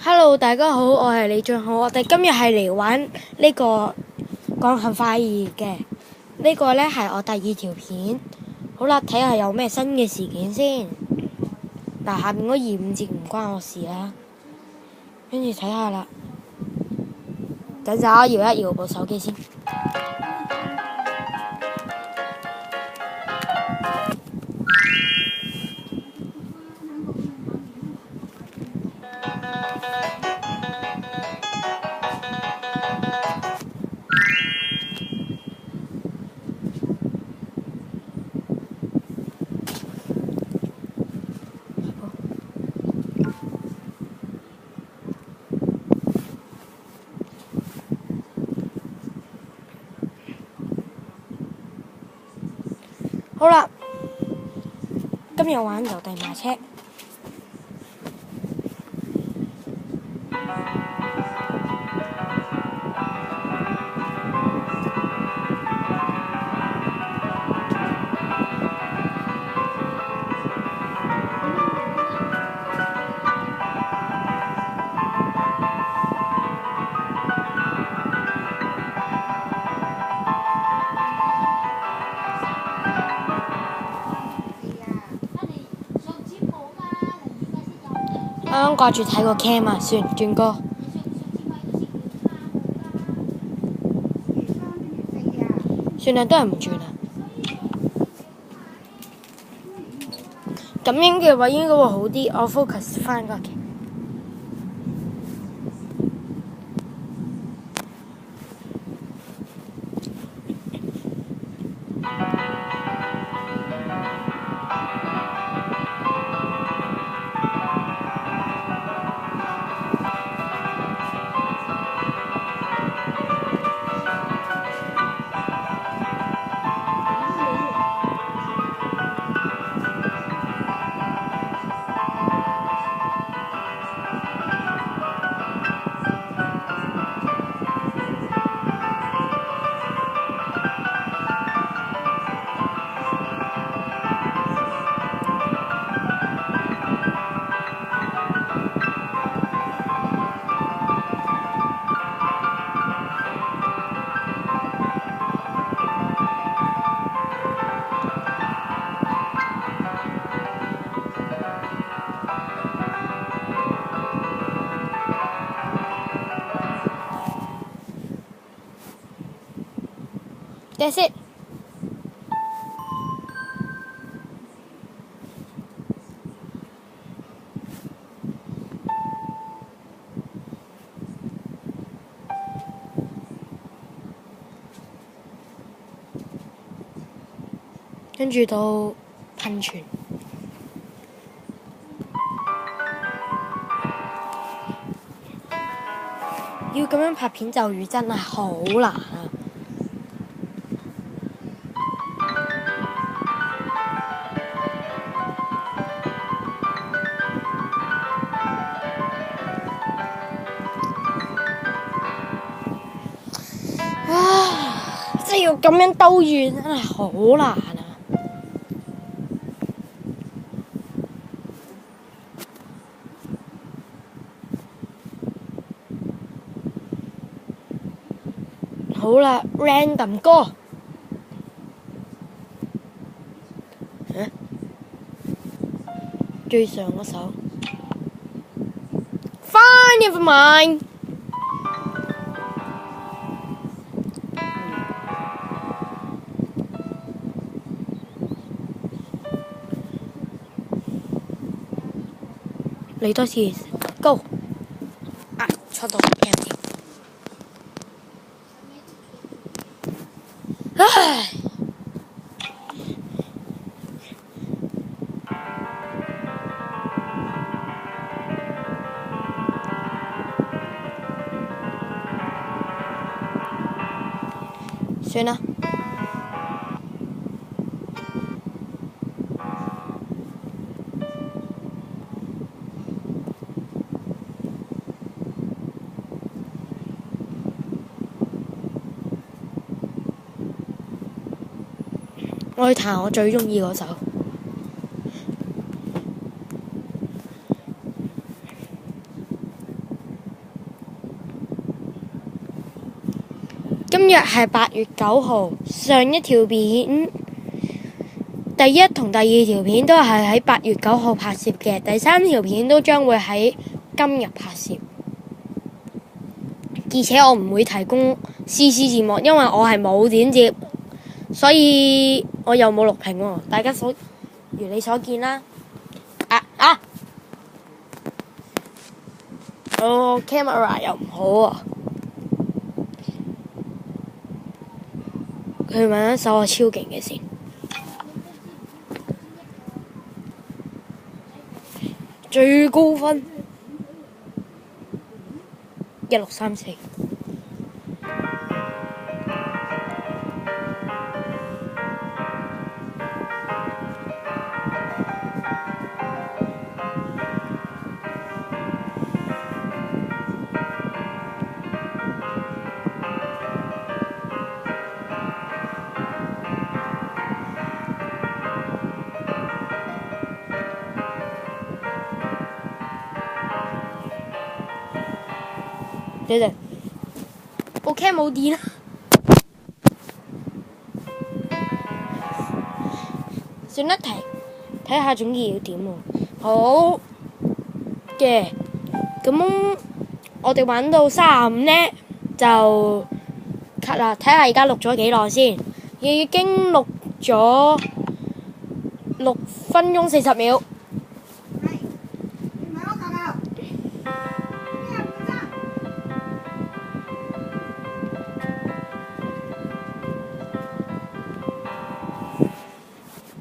Hello，大家好，我係李俊浩。我哋今日係嚟玩呢個鋼琴快移嘅。呢個呢係我第二條片。好啦，睇下有咩新嘅事件先。嗱，下面嗰2、5節唔關我事啦。跟住睇下啦。等陣我搖一搖部手機先。好啦，今日玩郵遞馬車。啱啱掛住睇個 cam 啊，算轉歌。算啦，都係唔轉啦。咁樣嘅話應該會好啲，我 focus 翻個 cam。That's it。跟住到噴泉。要咁樣拍片咒語真係好難啊！即係要咁樣兜遠，真係好難啊！好啦 ，random 歌。最上嗰首。Fine, never mind。嚟多次 ，Go！ 啊，錯到人添。唉。算啦。我去彈我最鍾意嗰首。今日係8月9號，上一條片第一同第二條片都係喺8月9號拍攝嘅，第三條片都將會喺今日拍攝，而且我唔會提供 CC 字幕，因為我係冇剪接，所以我又冇錄屏喎。大家如你所見啦。camera 又唔好喎。佢揾一首我超勁嘅先，最高分1634。你哋部 cam 冇電啦，算啦，睇下總結要點喎。好嘅，咁我哋玩到35呢就 cut 啦。睇下而家錄咗幾耐先，已經錄咗6分鐘40秒。